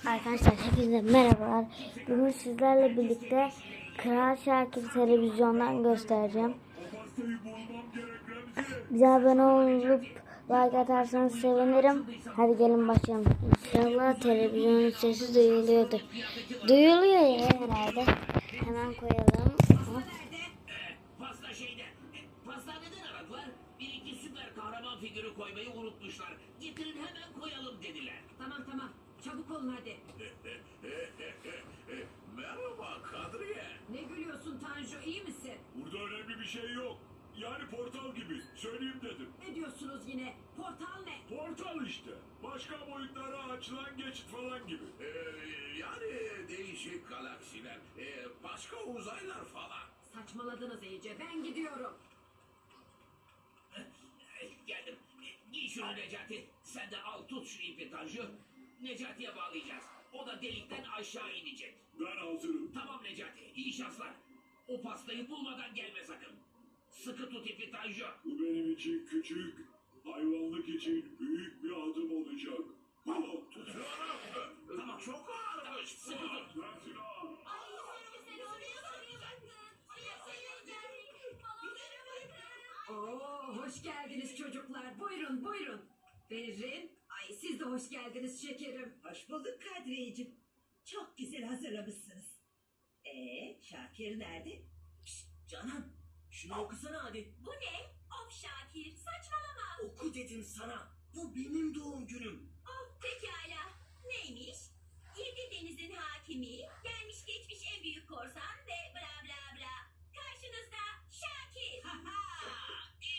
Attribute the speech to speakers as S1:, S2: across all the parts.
S1: Arkadaşlar hepinize merhabalar. Bugün sizlerle birlikte Kral Şakir televizyondan göstereceğim. Bize abone olup like atarsanız sevinirim. Hadi gelin başlayalım. İnşallah televizyonun sesi duyuluyordur. Duyuluyor ya herhalde. Hemen koyalım.
S2: Pastaneden aradılar. Bir iki süper kahraman figürü koymayı unutmuşlar. Getirin hemen koyalım dediler.
S3: Tamam. Çabuk olun hadi.
S2: Merhaba Kadriye.
S3: Ne gülüyorsun Tanju, iyi misin?
S4: Burada önemli bir şey yok. Yani portal gibi. Söyleyeyim dedim.
S3: Ne diyorsunuz yine? Portal ne?
S4: Portal işte. Başka boyutlara açılan geçit falan gibi.
S2: Yani değişik galaksiler, başka uzaylar falan.
S3: Saçmaladınız iyice. Ben gidiyorum.
S2: Geldim. Giy şunu Necati. Sen de al tut şu ipi Tanju. Necati'ye bağlayacağız. O da delikten aşağı inecek.
S4: Ben hazırım.
S2: Tamam Necati, iyi şanslar. O pastayı bulmadan gelme sakın. Sıkı tut ipi Tanju.
S4: Bu benim için küçük, hayvanlık için büyük bir adım olacak.
S2: Tamam, çok ağırmış. Sıkı tut.
S4: Ben Sinan.
S3: Oo, hoş geldiniz çocuklar. Buyurun. Berrin, ay siz de hoş geldiniz şekerim.
S5: Hoş bulduk Kadriyeciğim. Çok güzel hazırlamışsınız. Şakir nerede?
S6: Canım, şunu okusana hadi.
S7: Bu ne? Of Şakir, saçmalama.
S6: Oku dedim sana. Bu benim doğum günüm.
S7: Of pekala. Neymiş? 7 denizin hakimi, gelmiş geçmiş en büyük korsan ve bla bla bla. Karşınızda Şakir.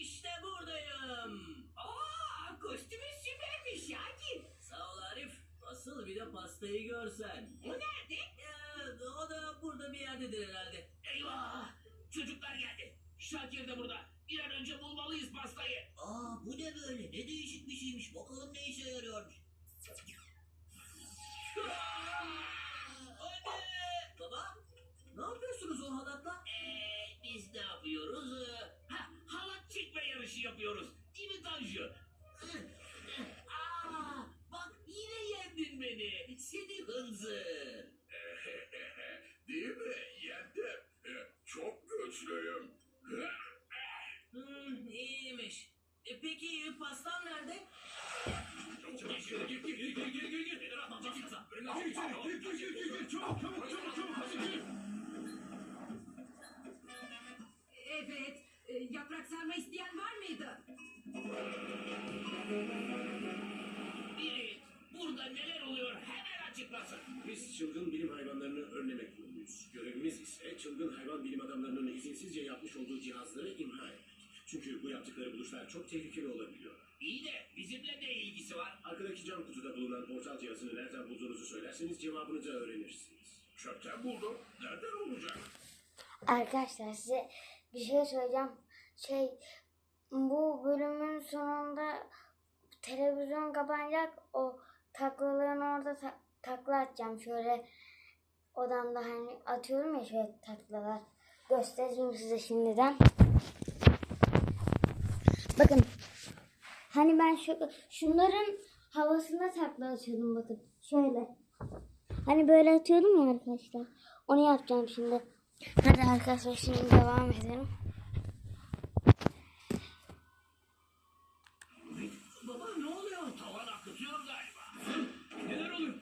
S6: İşte buradayım.
S2: Aa, kostümün süpermiş Şakir.
S6: Sağ ol Arif. Asıl bir de pastayı görsen.
S2: O nerede?
S6: O da burada bir yerdedir herhalde.
S2: Eyvah! Çocuklar geldi. Şakir de burada. Bir an önce bulmalıyız pastayı.
S6: Bu ne böyle? Ne değişik bir şeymiş. Bakalım ne işe yarıyormuş. Anne! Baba? Ne yapıyorsunuz o halatla?
S2: Biz ne yapıyoruz? Halat çekme yarışı yapıyoruz. Değil mi Tanju? Bak yine yendin beni. Seni hınzır.
S4: Değil mi? Yendim. Çok güçlüyüm.
S6: İyiymiş. Peki pastam nerede?
S3: Evet, yaprak sarma isteyen var mıydı?
S2: Biri burada neler oluyor hemen açıklasın.
S8: Biz çılgın bilim hayvanlarını önlemek zorundayız. Görevimiz ise çılgın hayvan bilim adamlarının izinsizce yapmış olduğu cihazları imha etmek. Çünkü bu yaptıkları buluşlar çok tehlikeli olabiliyor.
S2: İyi de bizimle ne ilgisi var?
S8: Arkadaki cam kutuda bulunan portal cihazını nereden bulduğunuzu söylerseniz cevabını da öğrenirsiniz.
S4: Çöpten buldum. Nereden olacak?
S1: Arkadaşlar size bir şey söyleyeceğim. Bu bölümün sonunda televizyon kapanacak. O taklaların orada takla atacağım. Şöyle odamda hani atıyorum ya şöyle taklalar. Göstereyim size şimdiden. Bakın. Hani ben şunların havasına takla atıyordum bakın. Şöyle. Hani böyle atıyordum ya arkadaşlar. Onu yapacağım şimdi. Hadi arkadaşlar şimdi devam edelim.
S2: Baba ne oluyor? Tavan akıtıyor galiba. Neler oluyor?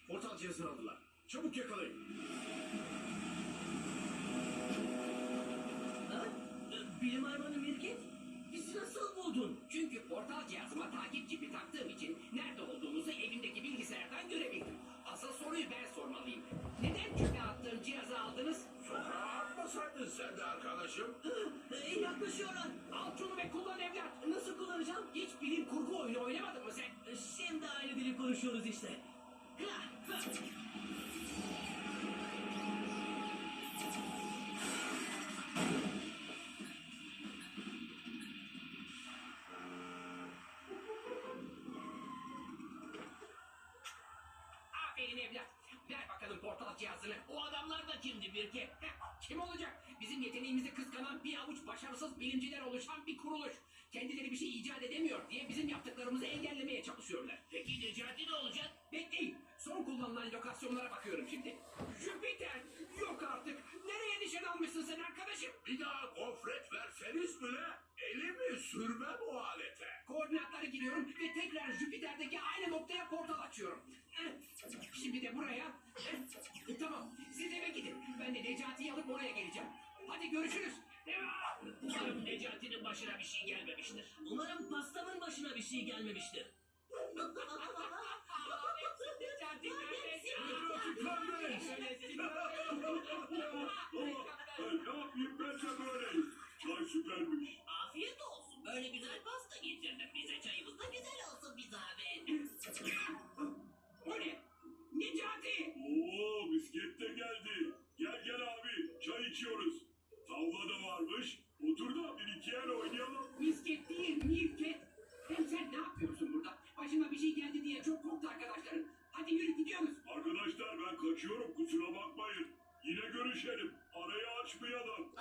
S8: Portal cihazını aldılar. Çabuk yakalayın.
S6: Bilim hayvanı Mirket?
S2: Bizi nasıl buldun? Çünkü portal cihazıma takip çipi taktığım için nerede olduğunuzu evimdeki bilgisayardan görebildim. Asıl soruyu ben sormalıyım. Neden çöpe attığın cihazı aldınız?
S4: Sokağa atmasaydın sen de arkadaşım.
S6: Yaklaşıyorlar.
S2: Al şunu ve kullan evlat. Nasıl kullanacağım? Hiç bilim kurgu oyunu oynamadın mı sen?
S6: Şimdi aynı dili konuşuyoruz işte.
S2: Aferin evlat. Ver bakalım portal cihazını. O adamlar da kimdi Birke? Kim olacak? Bizim yeteneğimizi kıskanan bir avuç başarısız bilimciler oluşan bir kuruluş. Kendileri bir şey icat edemiyor diye bizim yaptıklarımızı engellemeye çalışıyorlar.
S6: Peki Necati ne olacak?
S2: Bekleyin. Son kullanılan lokasyonlara bakıyorum şimdi. Jüpiter! Yok artık. Nereye nişan almışsın sen arkadaşım?
S4: Bir daha gofret verseniz bile elimi sürmem o alete.
S2: Koordinatları giriyorum ve tekrar Jüpiter'deki aynı noktaya portal açıyorum. Şimdi de buraya. Tamam. Siz eve gidin. Ben de Necati'yi alıp oraya geleceğim. Hadi görüşürüz.
S6: Umarım Necati'nin başına bir şey gelmemiştir. Umarım pastamın başına bir şey gelmemiştir.
S2: Necati neredesin?
S4: Ne yapayım ben de böyleyim. Çay süpermiş.
S6: Afiyet olsun. Böyle güzel pasta getirdim bize. Çayımız da güzel olsun bir zahmet.
S2: O ne? Necati!
S4: Oo misket de geldi. Gel gel abi çay içiyoruz. Tavla da varmış. Otur da bir iki el oynayalım.
S2: Misket değil, mirket. Hem sen ne yapıyorsun burada? Başıma bir şey geldi diye çok korktu arkadaşlarım. Hadi yürü gidiyoruz.
S4: Arkadaşlar ben kaçıyorum kusura bakmayın. Yine görüşelim. Arayı açmayalım.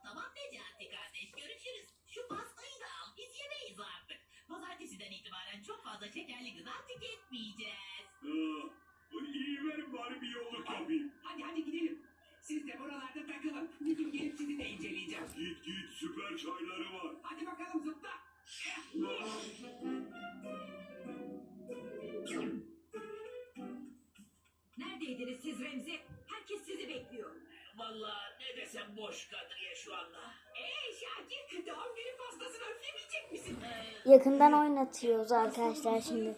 S6: Tamam Necati kardeş görüşürüz. Şu pastayı da al biz yemeyiz artık. Pazartesiden itibaren çok fazla şekerli gıda tüketmeyeceğiz.
S4: İyi verin bari bir yolluk yapayım.
S2: Hadi gidelim. Siz de buralarda takılın. Bir gün gelip sizi de inceleyeceğim.
S4: Git süper çayları var.
S2: Hadi bakalım zıpla.
S3: Neredeydiniz siz Remzi? Herkes sizi bekliyor.
S6: Vallahi ne desem boş Kadriye şu anda.
S2: Şakir, doğum günü pastasını üflemeyecek misin?
S1: Yakından oynatıyoruz arkadaşlar şimdi.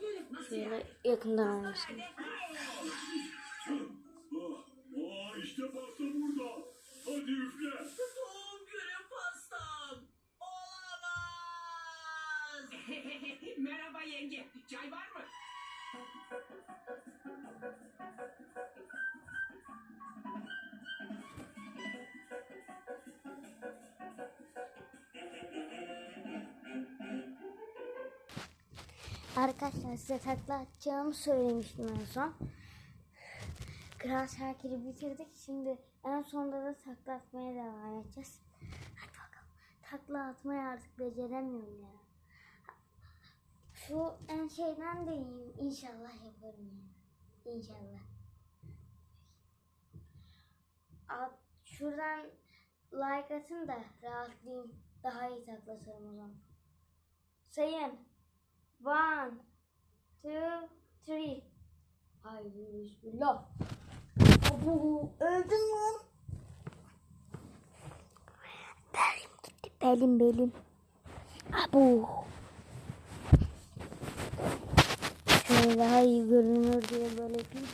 S1: Şöyle yakından oynasın.
S4: İşte pasta burada. Hadi üfle.
S6: Doğum günü pastam. Olamaz.
S2: Merhaba yenge. Çay var mı?
S1: Arkadaşlar size takla atacağımı söylemiştim en son. Kral Şakir'i bitirdik. Şimdi en sonunda da takla atmaya devam edeceğiz. Hadi bakalım. Takla atmayı artık beceremiyorum ya. Şu en şeyden de iyiyim. İnşallah yaparım ya. İnşallah. Şuradan like atın da rahatlayayım. Daha iyi takla atarım o zaman. Sayın. 1, 2, 3. Haydi bismillah. Abu öldün lan. Belim gitti. Belim. Abu. Şöyle daha iyi görünür diye böyle yapayım.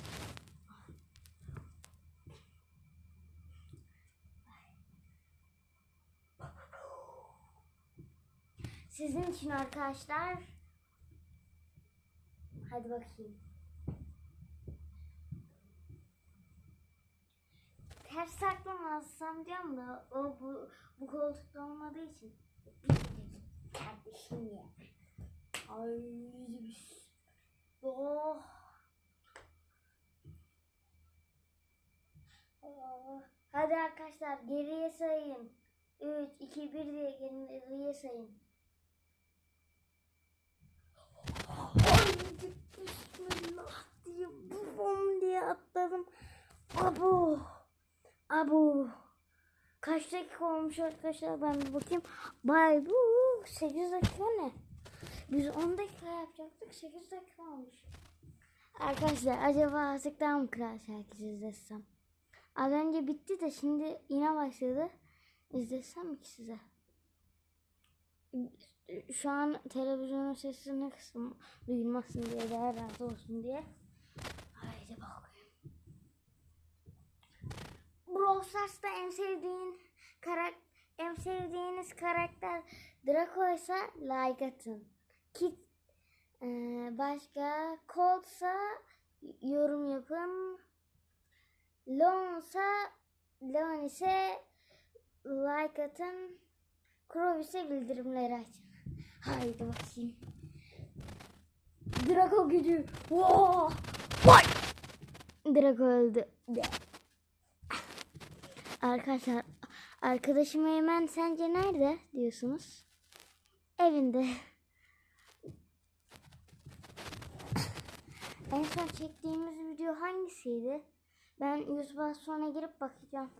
S1: Sizin için arkadaşlar. Hadi bakayım. Ters saklamazsam diyorum da o bu koltukta olmadığı için. Kardeşim ya. Ay oh. Hadi arkadaşlar geriye sayın. 3, 2, 1 diye geriye sayın. Bismillah diye bum diye atladım. Abu. Kaç dakika olmuş arkadaşlar ben bir bakayım. Bay bu 8 dakika ne? Biz 10 dakika yapacaktık 8 dakika olmuş. Arkadaşlar acaba artık daha mı Kral Şakir izlesem? Az önce bitti de şimdi yine başladı. İzlesem mi ki size? Şu an televizyonun sesini kıstım. Duyulmasın diye, daha rahat olsun diye. Haydi bakayım. Brawl Stars'ta en sevdiğiniz karakter Draco ise like atın. Başka Colt'sa yorum yapın. Leon ise like atın. Crow ise bildirimleri açın. Haydi bakayım. Draco gücü. Vay! Draco öldü. Arkadaşlar arkadaşım Eymen sence nerede diyorsunuz? evinde. En son çektiğimiz video hangisiydi? Ben YouTube'a sonra girip bakacağım.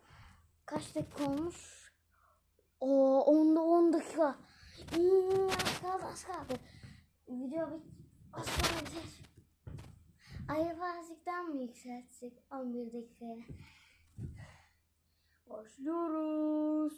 S1: Kaç dakika olmuş? Oo, 10 dakika. Az kaldı. Video az sonra biter. Ayvazlıktan mı yükseltsek 11 dakikaya? Başlıyoruz.